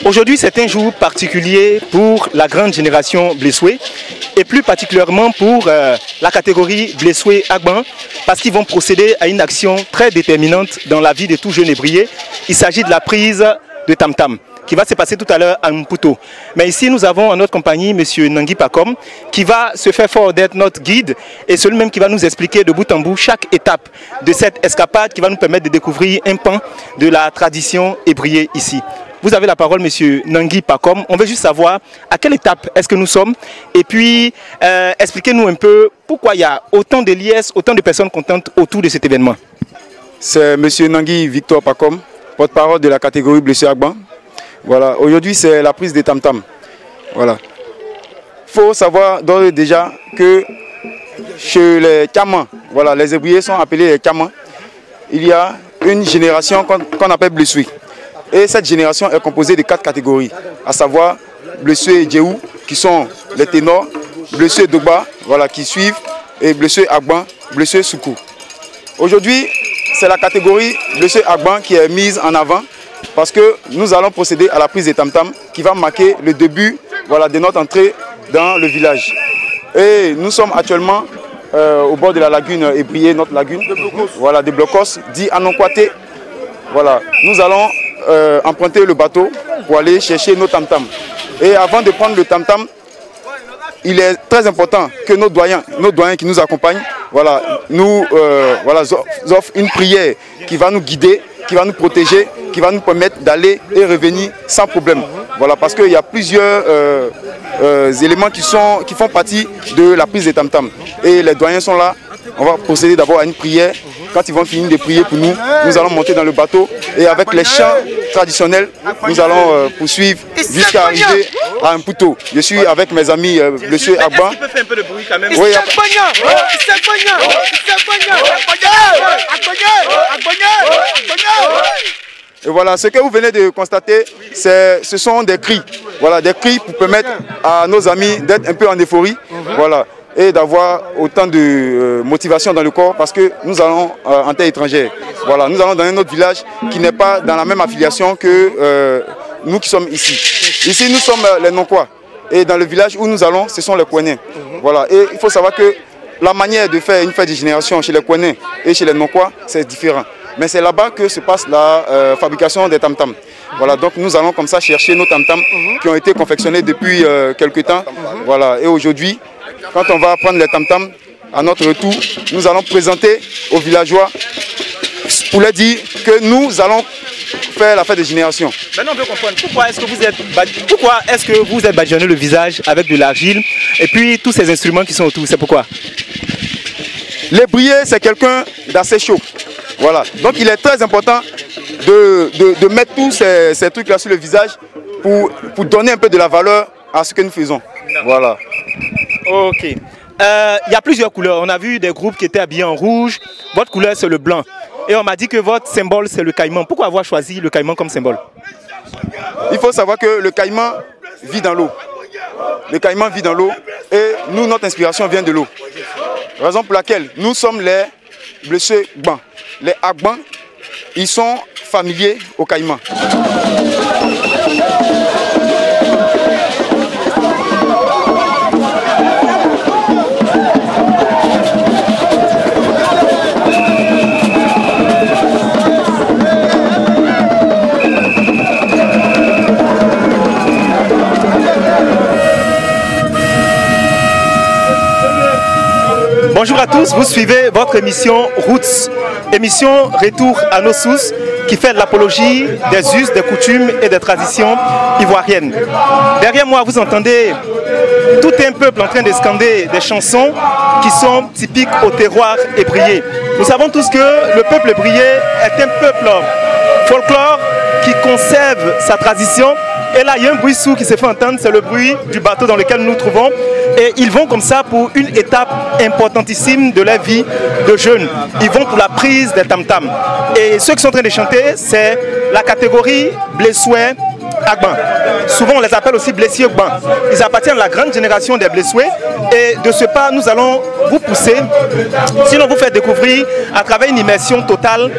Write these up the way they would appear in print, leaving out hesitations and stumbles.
Aujourd'hui, c'est un jour particulier pour la grande génération Blessoué et plus particulièrement pour la catégorie Blessoué-Agban parce qu'ils vont procéder à une action très déterminante dans la vie de tout jeune ébrié. Il s'agit de la prise de tam-tam qui va se passer tout à l'heure à Mputo. Mais ici, nous avons en notre compagnie M. Nangui Pacom qui va se faire fort d'être notre guide et celui même qui va nous expliquer de bout en bout chaque étape de cette escapade qui va nous permettre de découvrir un pan de la tradition ébriée ici. Vous avez la parole, M. Nangui Pacom. On veut juste savoir à quelle étape est-ce que nous sommes et puis expliquez-nous un peu pourquoi il y a autant de liesses, autant de personnes contentes autour de cet événement. C'est M. Nangui Victor Pacom, porte-parole de la catégorie Blessoué-Agban. Voilà, aujourd'hui c'est la prise des tam-tam. Voilà. Il faut savoir d'ores et déjà que chez les Kamans, voilà, les ébriers sont appelés les Kamans, il y a une génération qu'on appelle Blessoué. Et cette génération est composée de 4 catégories, à savoir Blessoué et Djéhou, qui sont les ténors, Blessoué Dogba, voilà, qui suivent, et Blessoué Agban, Blessoué Soukou. Aujourd'hui, c'est la catégorie Blessoué Agban qui est mise en avant, parce que nous allons procéder à la prise des tam-tam, qui va marquer le début, voilà, de notre entrée dans le village. Et nous sommes actuellement au bord de la lagune ébriée, notre lagune, voilà, de Blocos, dit Anonkwate. Voilà, nous allons emprunter le bateau pour aller chercher nos tam-tam. Et avant de prendre le tam-tam, il est très important que nos doyens qui nous accompagnent, voilà, nous offrent une prière qui va nous guider, qui va nous protéger, qui va nous permettre d'aller et revenir sans problème. Voilà, parce qu'il y a plusieurs éléments qui font partie de la prise des tam-tam. Et les doyens sont là. On va procéder d'abord à une prière. Quand ils vont finir de prier pour nous, nous allons monter dans le bateau et avec les chants traditionnels, nous allons poursuivre jusqu'à arriver à Mputo. Je suis avec mes amis Blessoué Agban. Est-ce qu'il peut faire un peu de bruit quand même? Oui, et voilà, ce que vous venez de constater, ce sont des cris. Voilà, des cris pour permettre à nos amis d'être un peu en euphorie. Voilà. Et d'avoir autant de motivation dans le corps parce que nous allons en terre étrangère. Voilà, nous allons dans un autre village qui n'est pas dans la même affiliation que nous qui sommes ici. Ici, nous sommes les Nonkois. Et dans le village où nous allons, ce sont les Kouénais. Voilà, et il faut savoir que la manière de faire une fête de génération chez les Kouénais et chez les Nonkois, c'est différent. Mais c'est là-bas que se passe la fabrication des tam-tam. Voilà, donc nous allons comme ça chercher nos tam-tam qui ont été confectionnés depuis quelques temps. Voilà, et aujourd'hui, quand on va prendre les tam-tam, à notre retour, nous allons présenter aux villageois pour leur dire que nous allons faire la fête des générations. Maintenant on veut comprendre pourquoi est-ce que vous êtes badigeonné le visage avec de l'argile et puis tous ces instruments qui sont autour, c'est pourquoi? L'ébrier, c'est quelqu'un d'assez chaud. Voilà, donc il est très important de mettre tous ces trucs-là sur le visage pour donner un peu de la valeur à ce que nous faisons. Voilà. Ok. Il y a plusieurs couleurs. On a vu des groupes qui étaient habillés en rouge. Votre couleur, c'est le blanc. Et on m'a dit que votre symbole, c'est le caïman. Pourquoi avoir choisi le caïman comme symbole? Il faut savoir que le caïman vit dans l'eau. Le caïman vit dans l'eau et nous, notre inspiration vient de l'eau. Raison pour laquelle nous sommes les Blessoué Agban. Les Agban, ils sont familiers au caïman. Bonjour à tous, vous suivez votre émission Roots, émission Retour à nos sources qui fait l'apologie des us, des coutumes et des traditions ivoiriennes. Derrière moi, vous entendez tout un peuple en train de scander des chansons qui sont typiques au terroir ébrié. Nous savons tous que le peuple ébrié est un peuple folklore qui conserve sa tradition. Et là, il y a un bruit sourd qui se fait entendre, c'est le bruit du bateau dans lequel nous nous trouvons. Et ils vont comme ça pour une étape importantissime de leur vie de jeunes. Ils vont pour la prise des tam-tam. Et ceux qui sont en train de chanter, c'est la catégorie Blessoué Agban. Souvent on les appelle aussi Blessés Agban. Ils appartiennent à la grande génération des Blessés et de ce pas nous allons vous pousser, sinon vous faire découvrir à travers une immersion totale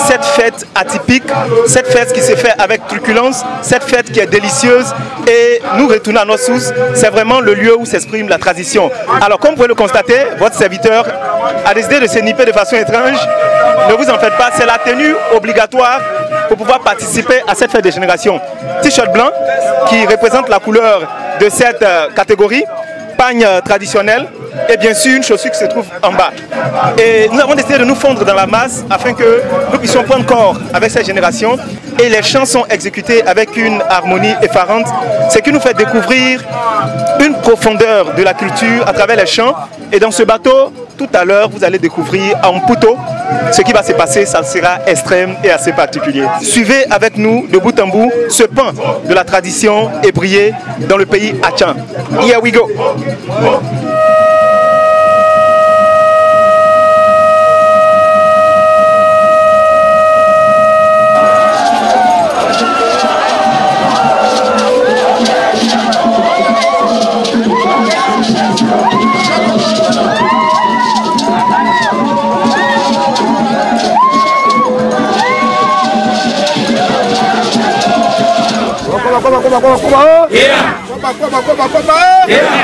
cette fête atypique, cette fête qui se fait avec truculence, cette fête qui est délicieuse et nous retournons à nos sources. C'est vraiment le lieu où s'exprime la tradition. Alors comme vous pouvez le constater, votre serviteur a décidé de s'éniper de façon étrange. Ne vous en faites pas, c'est la tenue obligatoire pour pouvoir participer à cette fête des générations. T-shirt blanc qui représente la couleur de cette catégorie, pagne traditionnelle et bien sûr une chaussure qui se trouve en bas. Et nous avons décidé de nous fondre dans la masse afin que nous puissions prendre corps avec cette génération et les chants sont exécutés avec une harmonie effarante, ce qui nous fait découvrir une profondeur de la culture à travers les chants. Et dans ce bateau, tout à l'heure, vous allez découvrir en Mputo ce qui va se passer, ça sera extrême et assez particulier. Suivez avec nous de bout en bout ce pan de la tradition ébriée dans le pays Achan. Here we go!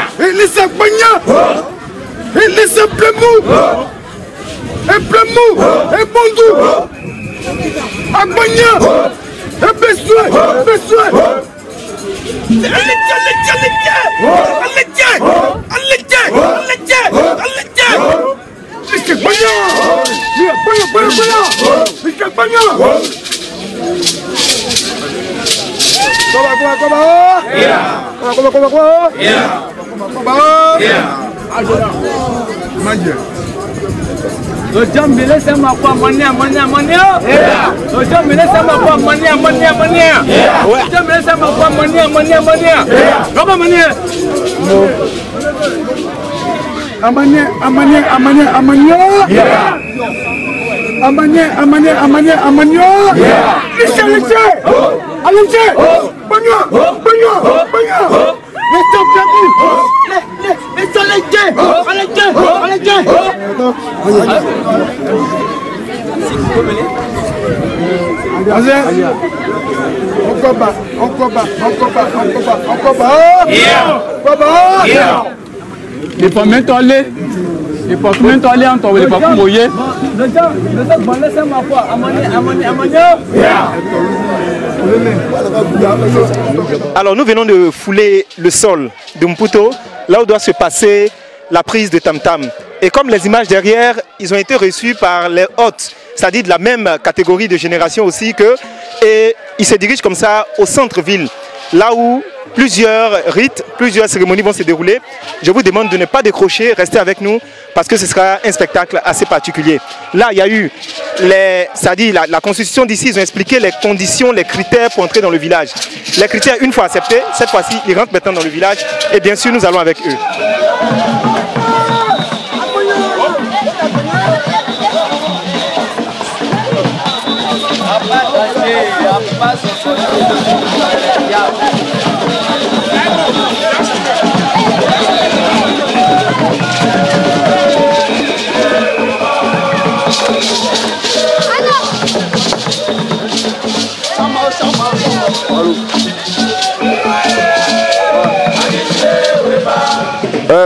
Il est simplement, il est simplement, et plemou, et bondou, Agbagna, et besoin, Alors nous venons de fouler le sol de Mputo, là où doit se passer la prise de tam-tam. Et comme les images derrière, ils ont été reçus par les hôtes, c'est-à-dire de la même catégorie de génération aussi qu'eux, et ils se dirigent comme ça au centre-ville, là où plusieurs rites, plusieurs cérémonies vont se dérouler. Je vous demande de ne pas décrocher, restez avec nous, parce que ce sera un spectacle assez particulier. Là, il y a eu, c'est-à-dire la constitution d'ici, ils ont expliqué les conditions, les critères pour entrer dans le village. Les critères, une fois acceptés, cette fois-ci, ils rentrent maintenant dans le village, et bien sûr, nous allons avec eux.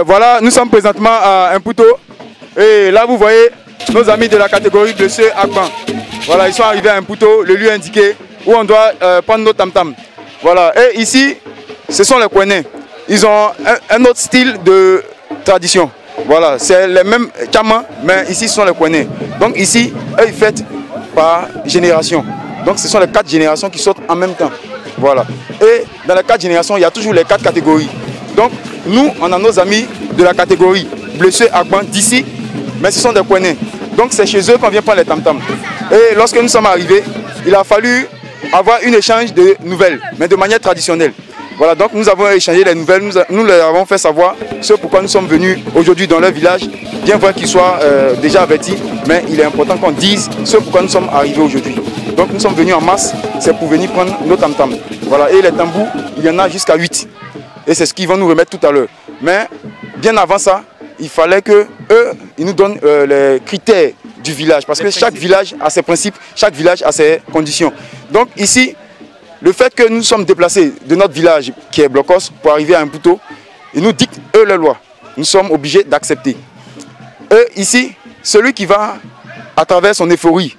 Voilà, nous sommes présentement à Mputo et là vous voyez nos amis de la catégorie Blessés Agban. Voilà, ils sont arrivés à Mputo, le lieu indiqué où on doit prendre nos tam-tam. Voilà, et ici, ce sont les Kouénés. Ils ont un autre style de tradition. Voilà, c'est les mêmes Tchama, mais ici ce sont les Kouénés. Donc ici, eux ils fêtent par génération. Donc ce sont les 4 générations qui sortent en même temps. Voilà. Et dans les 4 générations, il y a toujours les 4 catégories. Donc nous, on a nos amis de la catégorie Blessés Agban d'ici, mais ce sont des Kouénés. Donc c'est chez eux qu'on vient prendre les tam-tam. Et lorsque nous sommes arrivés, il a fallu avoir un échange de nouvelles, mais de manière traditionnelle. Voilà, donc nous avons échangé les nouvelles, nous leur avons fait savoir ce pourquoi nous sommes venus aujourd'hui dans leur village, bien vrai qu'ils soient déjà avertis, mais il est important qu'on dise ce pourquoi nous sommes arrivés aujourd'hui. Donc nous sommes venus en masse, c'est pour venir prendre nos tam-tam. Voilà, et les tambours, il y en a jusqu'à 8. Et c'est ce qu'ils vont nous remettre tout à l'heure. Mais bien avant ça, il fallait que eux, ils nous donnent les critères du village. Parce que chaque village a ses principes, chaque village a ses conditions. Donc ici, le fait que nous sommes déplacés de notre village qui est Blocos pour arriver à Mputo, ils nous dictent eux les lois. Nous sommes obligés d'accepter. Eux ici, celui qui va, à travers son euphorie,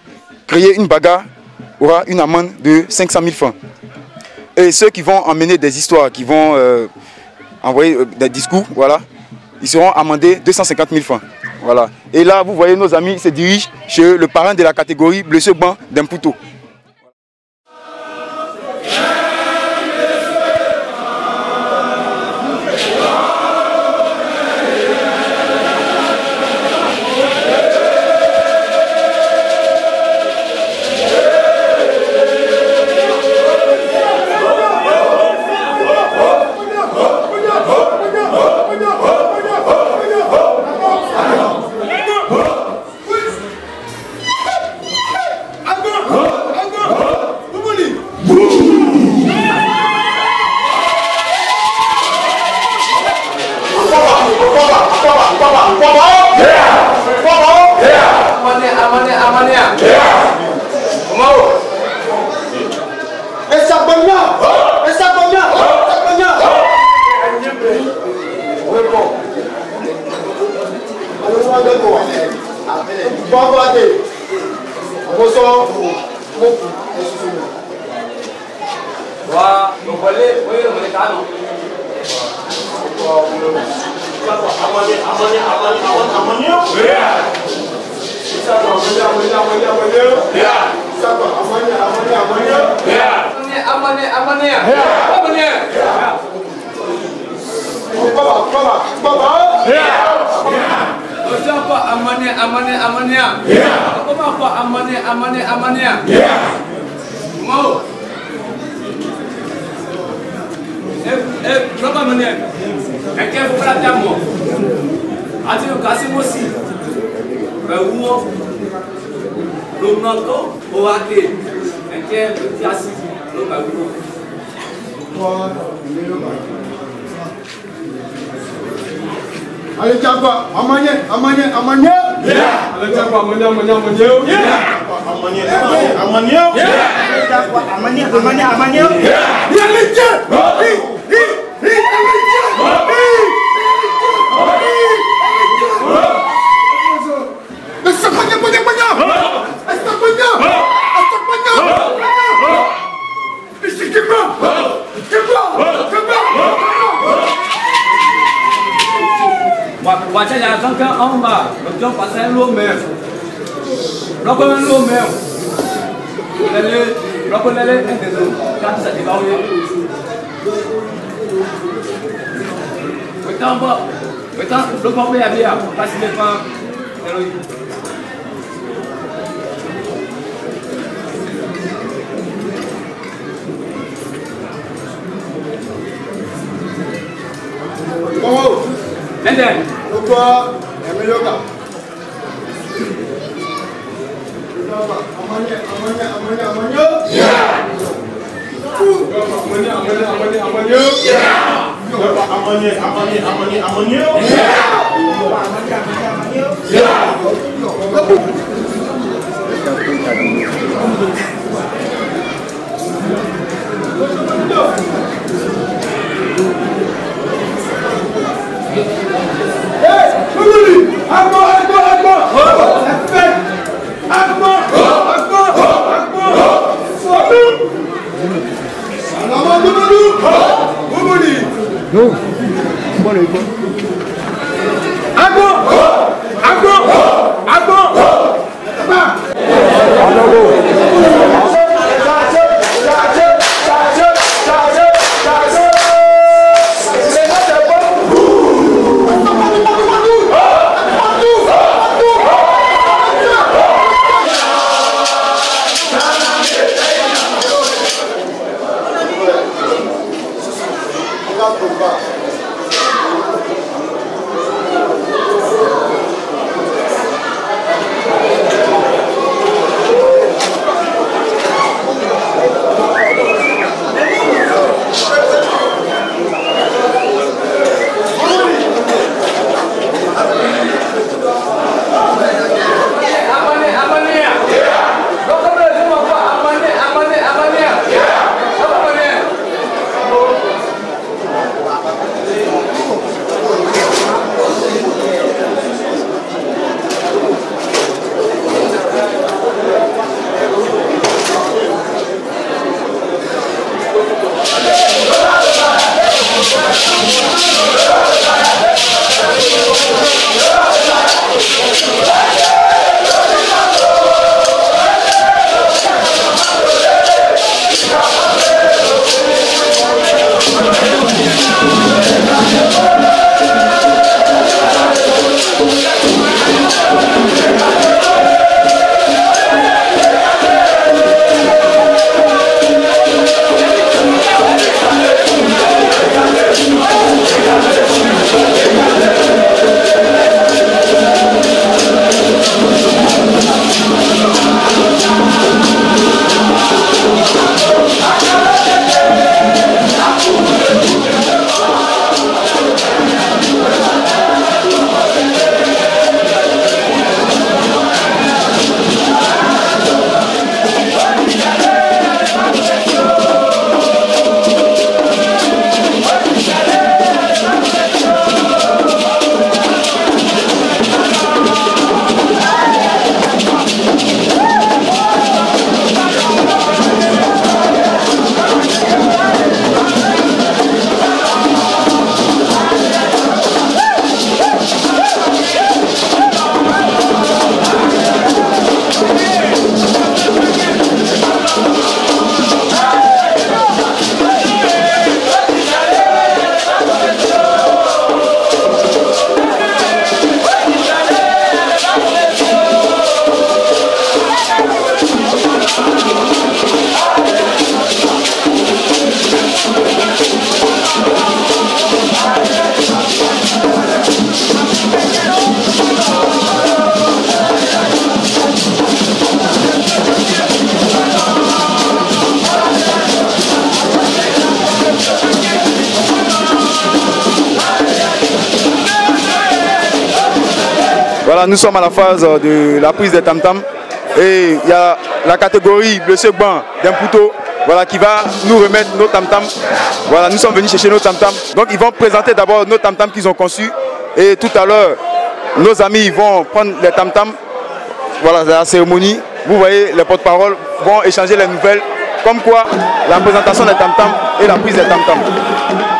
créer une bagarre, aura une amende de 500 000 francs. Et ceux qui vont emmener des histoires, qui vont envoyer des discours, voilà, ils seront amendés 250 000 francs. Voilà. Et là, vous voyez, nos amis se dirigent chez le parrain de la catégorie Blessé Agban d'Mputo. Voilà, nous sommes à la phase de la prise des tam-tams et il y a la catégorie Blessé Agban d'Imputo, voilà, qui va nous remettre nos tam-tams. Voilà, nous sommes venus chercher nos tam-tams. Donc ils vont présenter d'abord nos tam-tams qu'ils ont conçus et tout à l'heure, nos amis vont prendre les tam-tams. Voilà, la cérémonie. Vous voyez, les porte-paroles vont échanger les nouvelles, comme quoi la présentation des tam-tams et la prise des tam-tams.